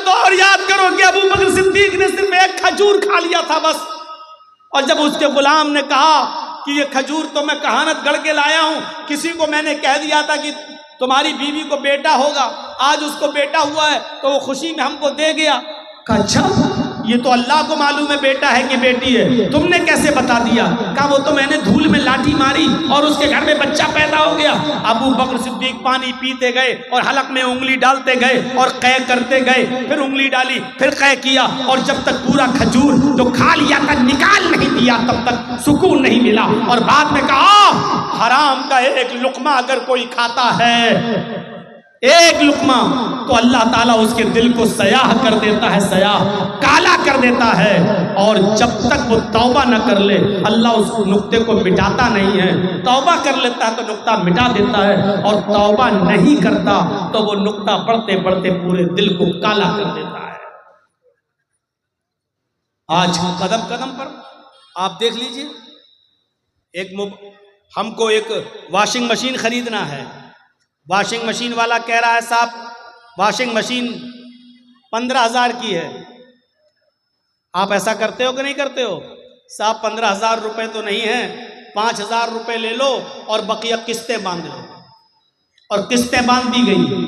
دور یاد کرو کہ ابو بکر صدیق نے صرف ایک کھجور کھا لیا تھا بس، اور جب اس کے غلام نے کہا کہ یہ کھجور تو میں کہانت گڑھ کے لایا ہوں، کسی کو میں نے کہہ دیا تھا کہ تمہاری بیوی کو بیٹا ہوگا، آج اس کو بیٹا ہوا ہے تو وہ خوشی میں ہم کو دے گیا۔ کہا اچھا یہ تو اللہ کو معلوم ہے بیٹا ہے کہ بیٹی ہے، تم نے کیسے بتا دیا؟ کہا وہ تو میں نے دھول میں لاٹھی ماری اور اس کے گھر میں بچہ پیدا ہو گیا۔ ابو بکر صدیق پانی پیتے گئے اور حلق میں انگلی ڈالتے گئے اور قے کرتے گئے، پھر انگلی ڈالی، پھر قے کیا، اور جب تک پورا کھجور جو کھا لیا تھا نکال نہیں دیا تب تک سکون نہیں ملا، اور بعد میں کہا حرام کا ایک لقمہ اگر کوئی کھاتا ہے، ایک لقمہ، تو اللہ تعالیٰ اس کے دل کو سیاہ کر دیتا ہے، سیاہ کالا کر دیتا ہے، اور جب تک وہ توبہ نہ کر لے اللہ اس نقطے کو مٹاتا نہیں ہے۔ توبہ کر لیتا ہے تو نقطہ مٹا دیتا ہے، اور توبہ نہیں کرتا تو وہ نقطہ بڑھتے بڑھتے پورے دل کو کالا کر دیتا ہے۔ آج قدم قدم پر آپ دیکھ لیجئے، ہم کو ایک واشنگ مشین خریدنا ہے، واشنگ مشین والا کہہ رہا ہے صاحب واشنگ مشین 15,000 کی ہے، آپ ایسا کرتے ہو کہ نہیں کرتے ہو؟ صاحب 15,000 روپے تو نہیں ہیں، 5,000 روپے لے لو اور بقیہ قسطیں باندھ لو، اور قسطیں باندھ دی گئی،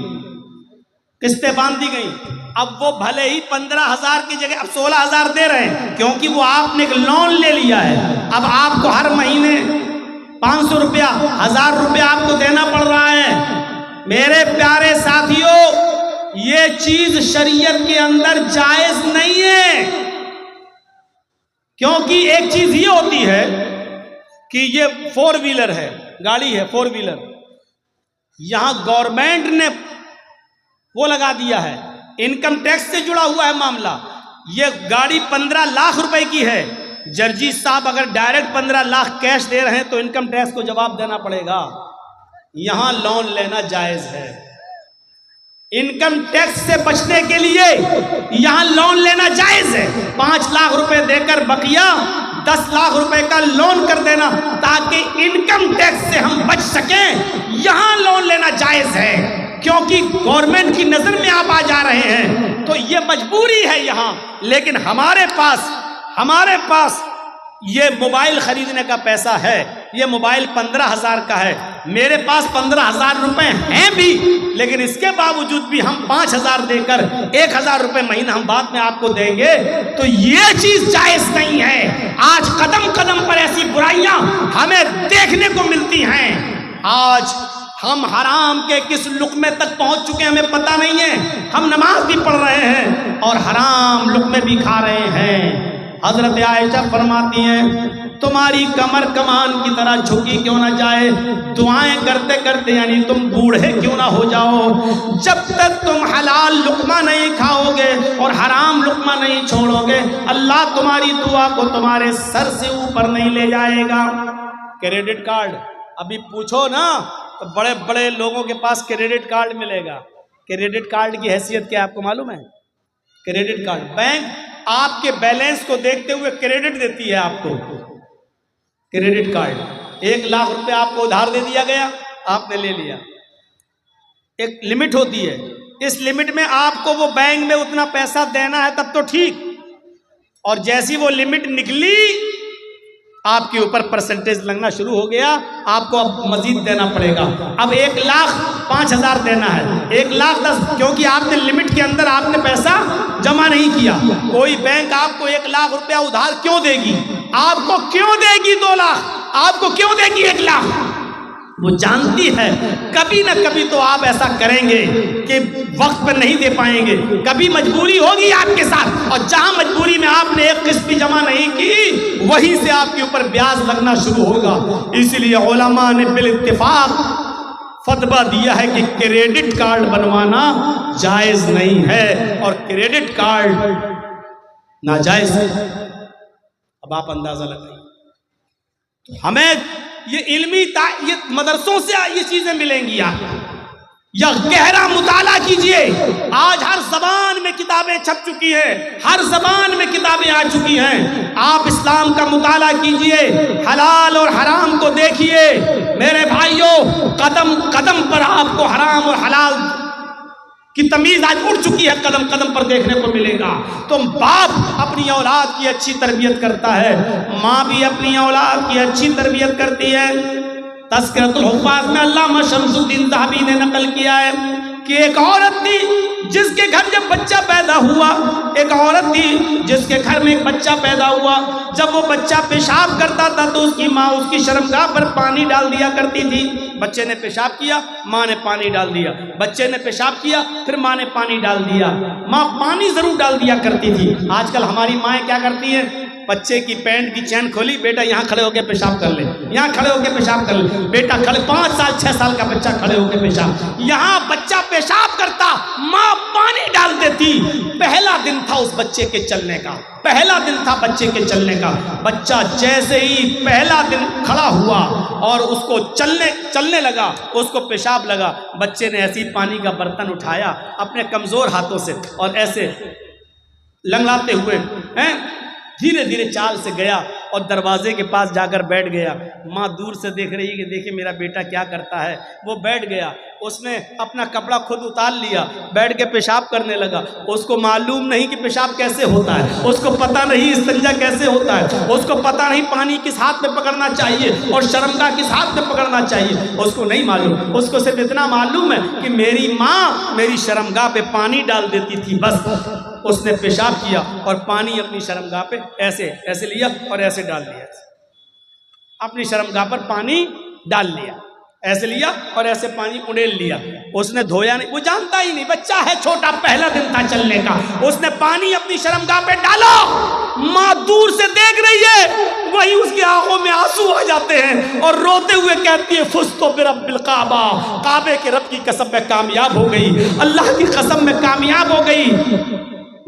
قسطیں باندھ دی گئی۔ اب وہ بھلے ہی 15,000 کی جگہ اب 16,000 دے رہے ہیں، کیونکہ وہ آپ نے ایک لون لے لیا ہے، اب آپ کو ہر مہینے 500 روپیہ 1,000 روپیہ آپ کو دینا پڑ رہا ہے۔ میرے پیارے ساتھیوں، یہ چیز شریعت کے اندر جائز نہیں ہے، کیونکہ ایک چیز یہ ہوتی ہے کہ یہ 4 ویلر ہے، گاڑی ہے 4 ویلر، یہاں گورنمنٹ نے وہ لگا دیا ہے، انکم ٹیکس سے جڑا ہوا ہے معاملہ، یہ گاڑی 15 لاکھ روپے کی ہے، جرجی صاحب اگر ڈائریکٹ 15 لاکھ کیش دے رہے ہیں تو انکم ٹیکس کو جواب دینا پڑے گا، یہاں لون لینا جائز ہے۔ انکم ٹیکس سے بچنے کے لیے یہاں لون لینا جائز ہے، 5 لاکھ روپے دے کر بقیہ 10 لاکھ روپے کا لون کر دینا تاکہ انکم ٹیکس سے ہم بچ سکیں، یہاں لون لینا جائز ہے، کیونکہ گورنمنٹ کی نظر میں آپ آ جا رہے ہیں تو یہ مجبوری ہے یہاں۔ لیکن ہمارے پاس یہ موبائل خریدنے کا پیسہ ہے، یہ موبائل 15,000 کا ہے، میرے پاس 15,000 روپے ہیں بھی، لیکن اس کے باوجود بھی ہم 5,000 دے کر 1,000 روپے مہینہ ہم بعد میں آپ کو دیں گے، تو یہ چیز جائز نہیں ہے۔ آج قدم قدم پر ایسی برائیاں ہمیں دیکھنے کو ملتی ہیں، آج ہم حرام کے کس لقمے تک پہنچ چکے ہیں ہمیں پتہ نہیں ہے، ہم نماز بھی پڑھ رہے ہیں اور حرام لقمے بھی کھا رہے ہیں۔ حضرت عائشہ فرماتی ہیں تمہاری کمر کمان کی طرح جھکی کیوں نہ جائے، دعائیں کرتے کرتے یعنی تم بوڑھے کیوں نہ ہو جاؤ، جب تک تم حلال لقمہ نہیں کھاؤ گے اور حرام لقمہ نہیں چھوڑو گے اللہ تمہاری دعا کو تمہارے سر سے اوپر نہیں لے جائے گا۔ کریڈٹ کارڈ ابھی پوچھو نا تو بڑے بڑے لوگوں کے پاس کریڈٹ کارڈ ملے گا، کریڈٹ کارڈ کی حیثیت کیا آپ کو معلوم ہے؟ کریڈٹ کارڈ بینک آپ کے بیلنس کو دیکھتے ہوئے کریڈٹ دیتی ہے آپ کو، کریڈٹ کارڈ 1 لاکھ روپے آپ کو ادھار دے دیا گیا، آپ نے لے لیا، ایک لمٹ ہوتی ہے، اس لمٹ میں آپ کو وہ بینک میں اتنا پیسہ دینا ہے تب تو ٹھیک، اور جیسی وہ لمٹ نکلی آپ کے اوپر پرسنٹیج لگنا شروع ہو گیا، آپ کو اب مزید دینا پڑے گا، اب 1,05,000 دینا ہے، 1,10,000 کیونکہ آپ نے لمٹ کے اندر آپ نے پیسہ جمع نہیں کیا۔ کوئی بینک آپ کو 1 لاکھ روپیہ ادھار کیوں دے گی؟ آپ کو کیوں دے گی 2 لاکھ؟ آپ کو کیوں دے گی 1 لاکھ؟ وہ جانتی ہے کبھی نہ کبھی تو آپ ایسا کریں گے کہ وقت پر نہیں دے پائیں گے، کبھی مجبوری ہوگی آپ کے ساتھ، اور جہاں مجبوری میں آپ نے ایک قسط بھی جمع نہیں کی وہیں سے آپ کے اوپر بیاج لگنا شروع ہوگا۔ اسی لیے علماء نے بالاتفاق فتویٰ دیا ہے کہ کریڈٹ کارڈ بنوانا جائز نہیں ہے، اور کریڈٹ کارڈ ناجائز ہے۔ اب آپ اندازہ لگائیے، ہمیں یہ علمی یہ مدرسوں سے یہ چیزیں ملیں گی آپ یا گہرا مطالعہ کیجئے۔ آج ہر زبان میں کتابیں چھپ چکی ہیں، ہر زبان میں کتابیں آ چکی ہیں، آپ اسلام کا مطالعہ کیجئے، حلال اور حرام کو دیکھیے۔ میرے بھائیوں قدم قدم پر آپ کو حرام اور حلال کی تمیز آج اڑ چکی ہے، قدم قدم پر دیکھنے کو ملے گا۔ تو باپ اپنی اولاد کی اچھی تربیت کرتا ہے، ماں بھی اپنی اولاد کی اچھی تربیت کرتی ہے۔ تذکرۃ الحفاظ میں علامہ شمس الدین ذہبی نے نقل کیا ہے کہ ایک عورت تھی جس کے گھر جب بچہ پیدا ہوا، ایک عورت تھی جس کے گھر میں ایک بچہ پیدا ہوا، جب وہ بچہ پیشاب کرتا تھا تو اس کی ماں اس کی شرمگاہ پر پانی ڈال دیا کرتی تھی۔ بچے نے پیشاب کیا، ماں نے پانی ڈال دیا، بچے نے پیشاب کیا، پھر ماں نے پانی ڈال دیا۔ ماں پانی ضرور ڈال دیا کرتی تھی۔ آج کل ہماری مائیں کیا کرتی ہیں؟ بچے کی پینٹ کی چین کھولی، بیٹا یہاں کھڑے ہو کے پیشاب کر لے، یہاں کھڑے ہو کے پیشاب کر لے، بیٹا کھڑے 5 سال 6 سال کا بچہ کھڑے ہو کے پیشاب، یہاں بچہ پیشاب کرتا، ماں پانی ڈال دیتی۔ پہلا دن تھا اس بچے کے چلنے کا، پہلا دن تھا بچے کے چلنے کا۔ بچہ جیسے ہی پہلا دن کھڑا ہوا اور اس کو چلنے لگا، اس کو پیشاب لگا، بچے نے ایسی پانی کا برتن اٹھایا اپنے کمزور ہاتھوں سے اور ایسے لنگڑاتے ہوئے دھیرے دھیرے چال سے گیا اور دروازے کے پاس جا کر بیٹھ گیا۔ ماں دور سے دیکھ رہی کہ دیکھیں میرا بیٹا کیا کرتا ہے۔ وہ بیٹھ گیا، اس نے اپنا کپڑا خود اتار لیا، بیٹھ کے پیشاب کرنے لگا۔ اس کو معلوم نہیں کہ پیشاب کیسے ہوتا ہے، اس کو پتہ نہیں استنجا کیسے ہوتا ہے، اس کو پتہ نہیں پانی کس ہاتھ میں پکڑنا چاہیے اور شرمگاہ کس ہاتھ میں پکڑنا چاہیے، اس کو نہیں معلوم۔ اس کو صرف اتنا معلوم ہے کہ میری ماں میری شرمگاہ پہ پانی ڈال دیتی تھی، بس۔ اس نے پیشاب کیا اور پانی اپنی شرمگاہ پہ ایسے لیا اور ایسے ڈال دیا، اپنی شرمگاہ پر پانی ڈال لیا، ایسے لیا اور ایسے پانی اڑیل لیا۔ اس نے دھویا نہیں، وہ جانتا ہی نہیں، بچہ ہے چھوٹا، پہلا دن تھا چلنے کا۔ اس نے پانی اپنی شرمگاہ پہ ڈالا، ماں دور سے دیکھ رہی ہے، وہی اس کی آنکھوں میں آنسو آ جاتے ہیں اور روتے ہوئے کہتی ہے فزت برب الکعبہ، کعبے کے رب کی قسم میں کامیاب ہو گئی، اللہ کی قسم میں کامیاب ہو گئی۔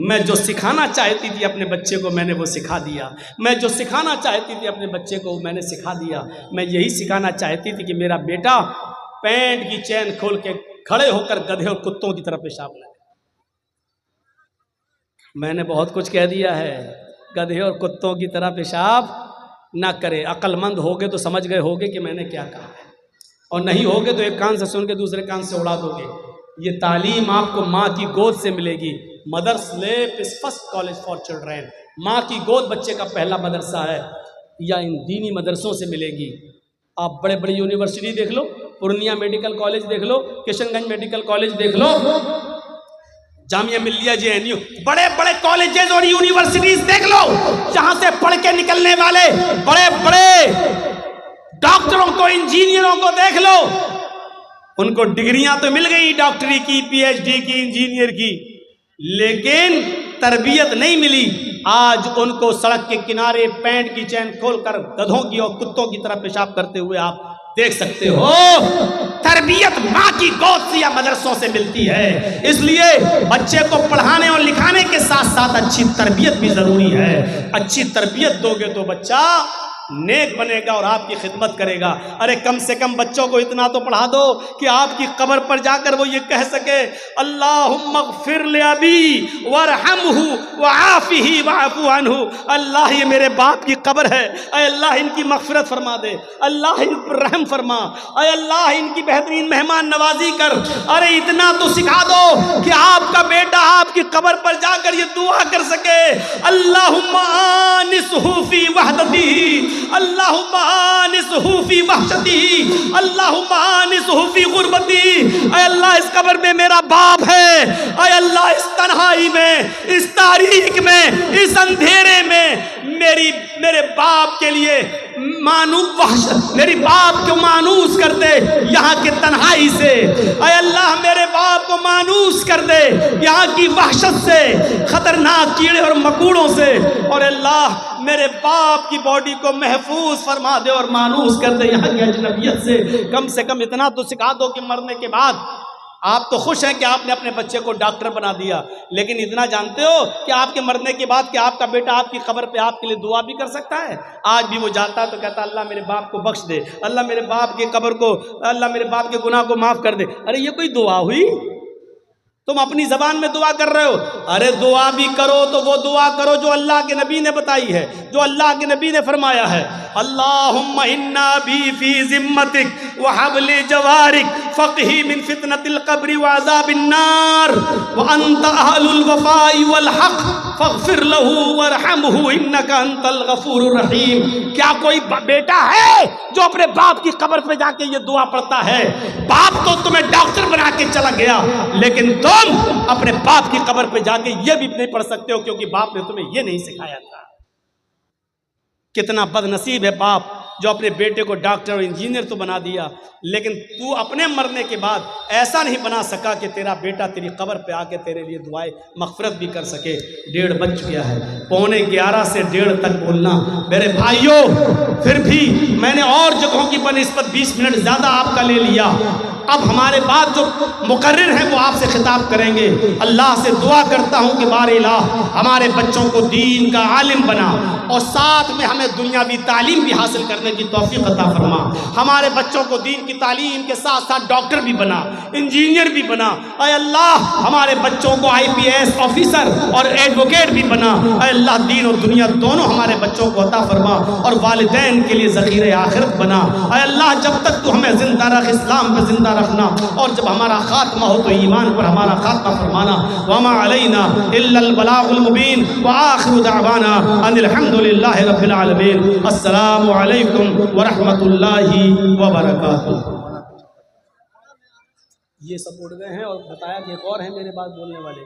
میں جو سکھانا چاہتی تھی اپنے بچے کو میں نے وہ سکھا دیا، میں جو سکھانا چاہتی تھی اپنے بچے کو میں نے سکھا دیا۔ میں یہی سکھانا چاہتی تھی کہ میرا بیٹا پینٹ کی چین کھول کے کھڑے ہو کر گدھے اور کتوں کی طرح پیشاب نہ کرے۔ میں نے بہت کچھ کہہ دیا ہے، گدھے اور کتوں کی طرح پیشاب نہ کرے۔ عقل مند ہوگے تو سمجھ گئے ہوگے کہ میں نے کیا کہا ہے، اور نہیں ہوگے تو ایک کان سے سن کے دوسرے کان سے اڑا دو گے۔ یہ تعلیم آپ کو ماں کی گود سے ملے گی۔ مدرس لیپ از فرسٹ کالج فار چلڈرین، ماں کی گود بچے کا پہلا مدرسہ ہے، یا ان دینی مدرسوں سے ملے گی۔ آپ بڑے بڑے یونیورسٹی دیکھ لو، پورنیہ میڈیکل کالج دیکھ لو، کشن گنج میڈیکل کالج دیکھ لو، جامعہ ملیہ JNU، بڑے بڑے کالجز اور یونیورسٹیز دیکھ لو، جہاں سے پڑھ کے نکلنے والے بڑے بڑے ڈاکٹروں کو، انجینئروں کو دیکھ لو۔ ان کو ڈگریاں تو مل گئی، ڈاکٹری کی، PhD کی، انجینئر کی، لیکن تربیت نہیں ملی۔ آج ان کو سڑک کے کنارے پینٹ کی چین کھول کر گدھوں کی اور کتوں کی طرح پیشاب کرتے ہوئے آپ دیکھ سکتے ہو۔ تربیت ماں کی گود سے یا مدرسوں سے ملتی ہے، اس لیے بچے کو پڑھانے اور لکھانے کے ساتھ ساتھ اچھی تربیت بھی ضروری ہے۔ اچھی تربیت دو گے تو بچہ نیک بنے گا اور آپ کی خدمت کرے گا۔ ارے کم سے کم بچوں کو اتنا تو پڑھا دو کہ آپ کی قبر پر جا کر وہ یہ کہہ سکے اللہم اغفر لأبی وارحمہ وعافہ واعف عنہ۔ اللہ یہ میرے باپ کی قبر ہے، اے اللہ ان کی مغفرت فرما دے، اللہ ان پر رحم فرما، اے اللہ ان کی بہترین مہمان نوازی کر۔ ارے اتنا تو سکھا دو کہ آپ کا بیٹا آپ کی قبر پر جا کر یہ دعا کر سکے اللہم آنسہ فی وحدتہ، اللہم آنسہ فی وحشتی، اللہم آنسہ فی غربتی۔ اے اللہ اس قبر میں میرا باپ ہے، اے اللہ اس تنہائی میں، اس تاریک میں، اس اندھیرے میں میرے باپ کے لیے میری باپ کو مانوس کر دے یہاں کی تنہائی سے۔ اے اللہ میرے باپ کو مانوس کر دے یہاں کی وحشت سے، خطرناک کیڑے اور مکوڑوں سے، اور اللہ میرے باپ کی باڈی کو محفوظ فرما دے اور مانوس کر دے یہاں کی اجنبیت سے۔ کم سے کم اتنا تو سکھا دو کہ مرنے کے بعد آپ تو خوش ہیں کہ آپ نے اپنے بچے کو ڈاکٹر بنا دیا، لیکن اتنا جانتے ہو کہ آپ کے مرنے کے بعد کہ آپ کا بیٹا آپ کی قبر پہ آپ کے لیے دعا بھی کر سکتا ہے۔ آج بھی وہ جاتا تو کہتا اللہ میرے باپ کو بخش دے، اللہ میرے باپ کی قبر کو، اللہ میرے باپ کے گناہ کو معاف کر دے۔ ارے یہ کوئی دعا ہوئی؟ تم اپنی زبان میں دعا کر رہے ہو، ارے دعا بھی کرو تو وہ دعا کرو جو اللہ کے نبی نے بتائی ہے، جو اللہ کے نبی نے فرمایا ہے، اللہم انا بی فی ذمتک وحبل جوارک فقہی من فتنة القبر وعذاب النار وانت اہل الوفاء والحق فاغفر لہ وارحمہ انکا انت الغفور الرحیم۔ کیا کوئی بیٹا ہے جو اپنے باپ کی قبر پہ جا کے یہ دعا پڑھتا ہے؟ باپ تو تمہیں ڈاکٹر بنا کے چلا گیا، لیکن تم اپنے باپ کی قبر پہ جا کے یہ بھی نہیں پڑھ سکتے ہو کیونکہ باپ نے تمہیں یہ نہیں سکھایا تھا۔ کتنا بد نصیب ہے باپ جو اپنے بیٹے کو ڈاکٹر اور انجینئر تو بنا دیا، لیکن تو اپنے مرنے کے بعد ایسا نہیں بنا سکا کہ تیرا بیٹا تیری قبر پہ آ کے تیرے لیے دعائیں مغفرت بھی کر سکے۔ 1:30 بج گیا ہے، 11:15 سے 1:30 تک بولنا میرے بھائیوں۔ پھر بھی میں نے اور جگہوں کی بنسبت 20 منٹ زیادہ آپ کا لے لیا۔ اب ہمارے بعد جو مقرر ہیں وہ آپ سے خطاب کریں گے۔ اللہ سے دعا کرتا ہوں کہ بار الہ ہمارے بچوں کو دین کا عالم بنا، اور ساتھ میں ہمیں دنیاوی تعلیم بھی حاصل کرنے کی توفیق عطا فرما۔ ہمارے بچوں کو دین کی تعلیم کے ساتھ ساتھ ڈاکٹر بھی بنا، انجینئر بھی بنا۔ اے اللہ ہمارے بچوں کو IPS آفیسر اور ایڈوکیٹ بھی بنا۔ اے اللہ دین اور دنیا دونوں ہمارے بچوں کو عطا فرما، اور والدین کے لیے ذخیرہ آخرت بنا۔ اے اللہ جب تک تو ہمیں زندہ رکھ، اسلام پہ زندہ رکھنا، اور جب ہمارا خاتمہ ہو تو ایمان پر ہمارا خاتمہ فرمانا۔ وما علینا الا البلاغ المبین، وآخر دعوانا ان الحمد للہ رب العالمین۔ السلام علیکم ورحمۃ اللہ وبرکاتہ۔ یہ سب اٹھ گئے ہیں اور بتایا کہ ایک اور ہیں میرے بعد بولنے والے۔